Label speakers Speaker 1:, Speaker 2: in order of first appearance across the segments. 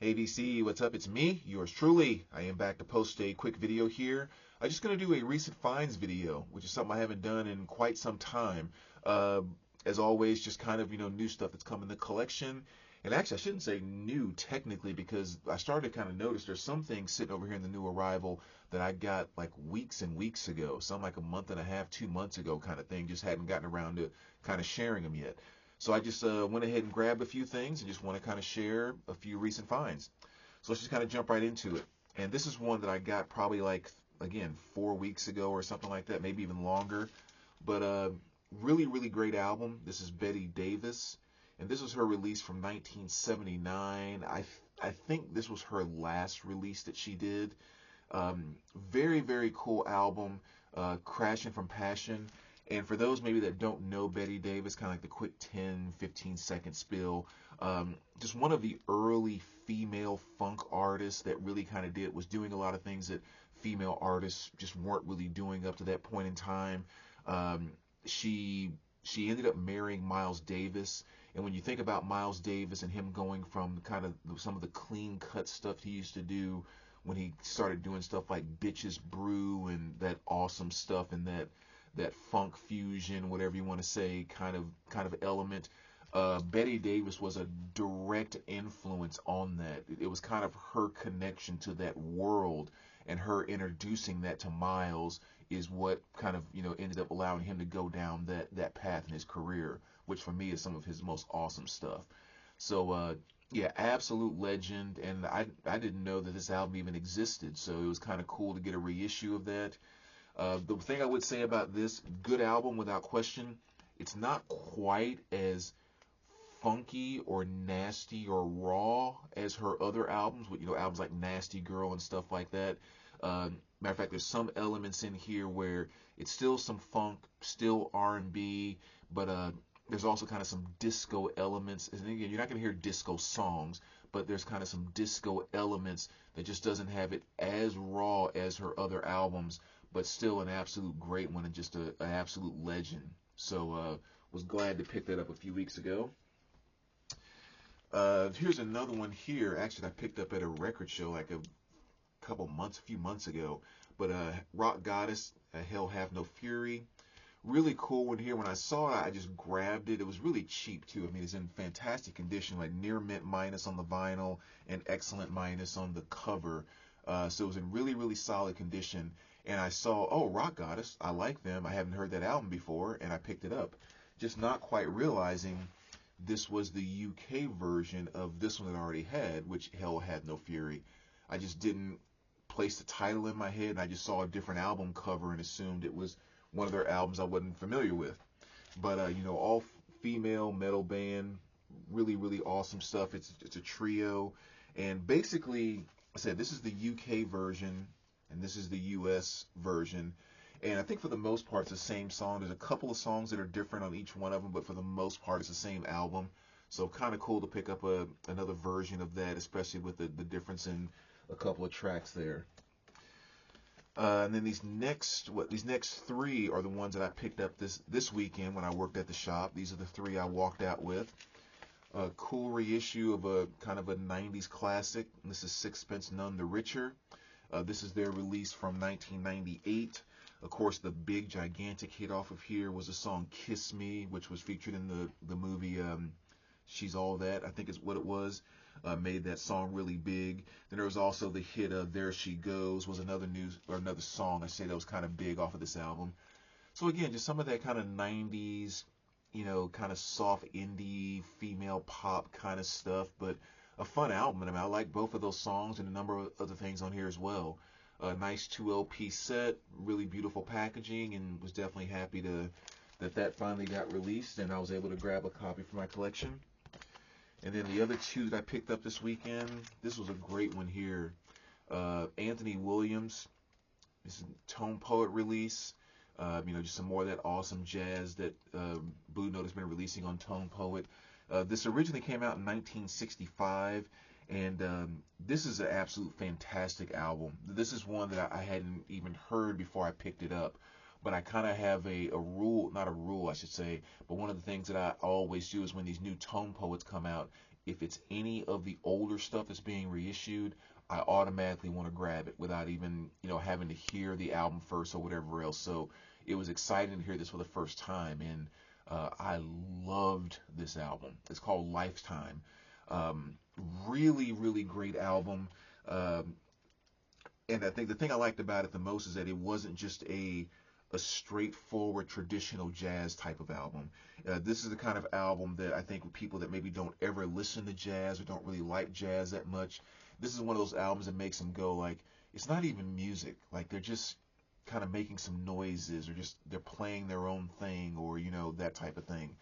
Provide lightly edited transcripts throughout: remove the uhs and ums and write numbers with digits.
Speaker 1: Hey VC, what's up? It's me, yours truly. I am back to post a quick video here. I'm just going to do a recent finds video, which is something I haven't done in quite some time. Uh, as always, just kind of, new stuff that's come in the collection. And actually, I shouldn't say new technically because I started to kind of notice there's some things sitting over here in the new arrival that I got like weeks and weeks ago, some like a month and a half, 2 months ago kind of thing. Just hadn't gotten around to kind of sharing them yet. So I just went ahead and grabbed a few things and just want to kind of share a few recent finds. So let's just kind of jump right into it. And this is one that I got probably like, again, 4 weeks ago or something like that, maybe even longer. But really, really great album. This is Betty Davis. And this was her release from 1979. I think this was her last release that she did. Very, very cool album. Crashing from Passion. And for those maybe that don't know Betty Davis, kind of like the quick 10, 15-second spill, just one of the early female funk artists that really kind of was doing a lot of things that female artists just weren't really doing up to that point in time. Um, she ended up marrying Miles Davis, and when you think about Miles Davis and him going from kind of some of the clean cut stuff he used to do when he started doing stuff like Bitches Brew and that awesome stuff and that funk fusion, whatever you want to say, kind of element. Betty Davis was a direct influence on that. It was kind of her connection to that world, and her introducing that to Miles is what kind of ended up allowing him to go down that path in his career, which for me is some of his most awesome stuff. So yeah, absolute legend, and I didn't know that this album even existed, so it was kind of cool to get a reissue of that. The thing I would say about this, good album without question. It's not quite as funky or nasty or raw as her other albums, with albums like Nasty Girl and stuff like that. Matter of fact, there's some elements in here where it's still some funk, still R&B, but there's also kind of some disco elements. And again, you're not gonna hear disco songs, but there's kind of some disco elements that just doesn't have it as raw as her other albums, but still an absolute great one and just an absolute legend. So was glad to pick that up a few weeks ago. Here's another one here. Actually, I picked up at a record show like a few months ago. But Rock Goddess, Hell Have No Fury. Really cool one here. When I saw it, I just grabbed it. It was really cheap too. I mean, it's in fantastic condition, like near mint minus on the vinyl and excellent minus on the cover. So it was in really, really solid condition. And I saw, oh, Rock Goddess, I like them. I haven't heard that album before, and I picked it up. Just not quite realizing this was the UK version of this one that I already had, which Hell Had No Fury. I just didn't place the title in my head, and I just saw a different album cover and assumed it was one of their albums I wasn't familiar with. But all female metal band, really, really awesome stuff. It's a trio, and basically, I said this is the UK version, and this is the US version. And I think for the most part, it's the same song. There's a couple of songs that are different on each one of them, but for the most part, it's the same album. So kind of cool to pick up another version of that, especially with the difference in a couple of tracks there. And then these next three are the ones that I picked up this weekend when I worked at the shop. These are the three I walked out with. A cool reissue of a kind of a 90s classic. This is Sixpence None the Richer. This is their release from 1998. Of course, the big gigantic hit off of here was the song Kiss Me, which was featured in the movie She's All That, I think is what it was. Made that song really big. Then there was also the hit There She Goes, was another song I say that was kind of big off of this album. So again, just some of that kind of 90s, kind of soft indie female pop kind of stuff, but a fun album. And I mean, I like both of those songs and a number of other things on here as well. A nice 2 LP set, really beautiful packaging, and was definitely happy that finally got released and I was able to grab a copy for my collection. And then the other two that I picked up this weekend, this was a great one here. Anthony Williams, this is a Tone Poet release. Just some more of that awesome jazz that Blue Note has been releasing on Tone Poet. This originally came out in 1965, and this is an absolute fantastic album. This is one that I hadn't even heard before I picked it up, but I kind of have a rule, not a rule, I should say, but one of the things that I always do is when these new Tone Poets come out if it's any of the older stuff that's being reissued, I automatically want to grab it without even, having to hear the album first or whatever else. So it was exciting to hear this for the first time, and I loved this album. It's called Lifetime. Um, Really, really great album. Um, and I think the thing I liked about it the most is that it wasn't just a straightforward traditional jazz type of album. This is the kind of album that I think with people that maybe don't ever listen to jazz or don't really like jazz that much, this is one of those albums that makes them go like, it's not even music. Like they're just kind of making some noises or just they're playing their own thing or that type of thing.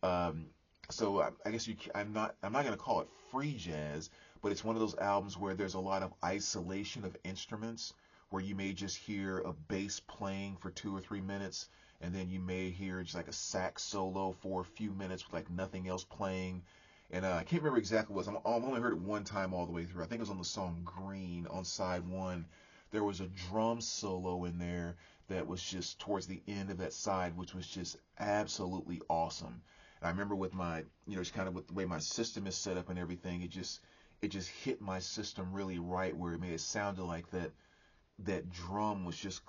Speaker 1: Um, so I guess I'm not gonna call it free jazz, but it's one of those albums where there's a lot of isolation of instruments, where you may just hear a bass playing for 2 or 3 minutes, and then you may hear just like a sax solo for a few minutes with like nothing else playing. And I can't remember exactly what it was. I've only heard it one time all the way through. I think it was on the song Green on side one. There was a drum solo in there that was just towards the end of that side, which was just absolutely awesome. And I remember with my, just kind of with the way my system is set up and everything, it just hit my system really right where it made it sounded like that drum was just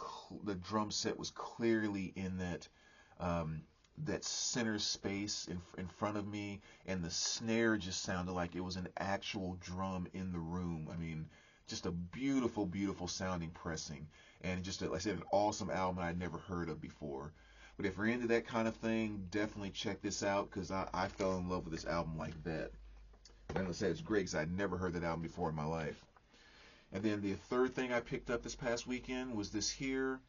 Speaker 1: the drum set was clearly in um, that center space in front of me, and the snare just sounded like it was an actual drum in the room. I mean, just a beautiful, beautiful sounding pressing, and just like I said, an awesome album I'd never heard of before. But if you're into that kind of thing, definitely check this out because I fell in love with this album like that. And like I said, it's great because I'd never heard that album before in my life. And then the third thing I picked up this past weekend was this here,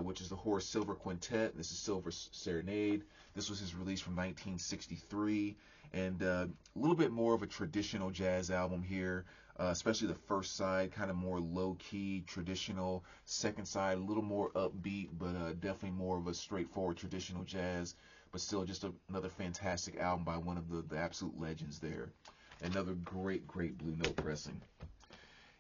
Speaker 1: which is the Horace Silver Quintet. This is Silver's Serenade. This was his release from 1963, and a little bit more of a traditional jazz album here, especially the first side, kind of more low-key, traditional. Second side, a little more upbeat, but definitely more of a straightforward traditional jazz, but still just another fantastic album by one of the absolute legends there. Another great, great Blue Note pressing.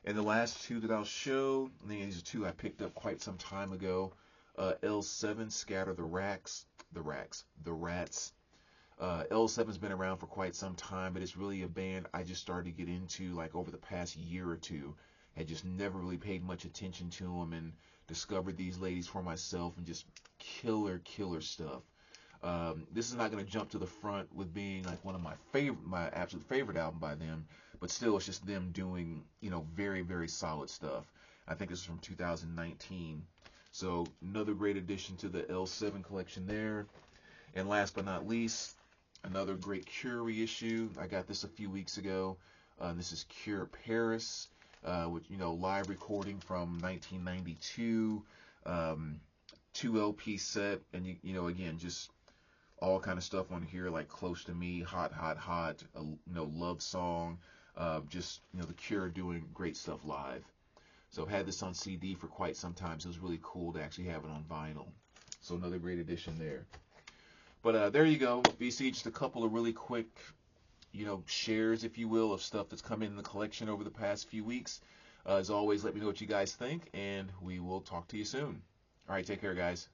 Speaker 1: And the last two that I'll show, I think these are two I picked up quite some time ago. L7, Scatter the Rats. L7's been around for quite some time, but it's really a band I just started to get into like over the past year or two. Had just never really paid much attention to them and discovered these ladies for myself and just killer, killer stuff. This is not going to jump to the front with being like one of my absolute favorite album by them, but still it's just them doing, very, very solid stuff. I think this is from 2019. So another great addition to the L7 collection there. And last but not least, another great Cure reissue. I got this a few weeks ago. This is Cure Paris, with, live recording from 1992, 2 LP set, and again, just all kind of stuff on here like Close to Me, Hot Hot Hot, Love Song, just The Cure doing great stuff live. So I've had this on CD for quite some time, so it was really cool to actually have it on vinyl. So another great addition there. But there you go, BC, just a couple of really quick, shares, if you will, of stuff that's come in the collection over the past few weeks. As always, let me know what you guys think, and we will talk to you soon. All right, take care, guys.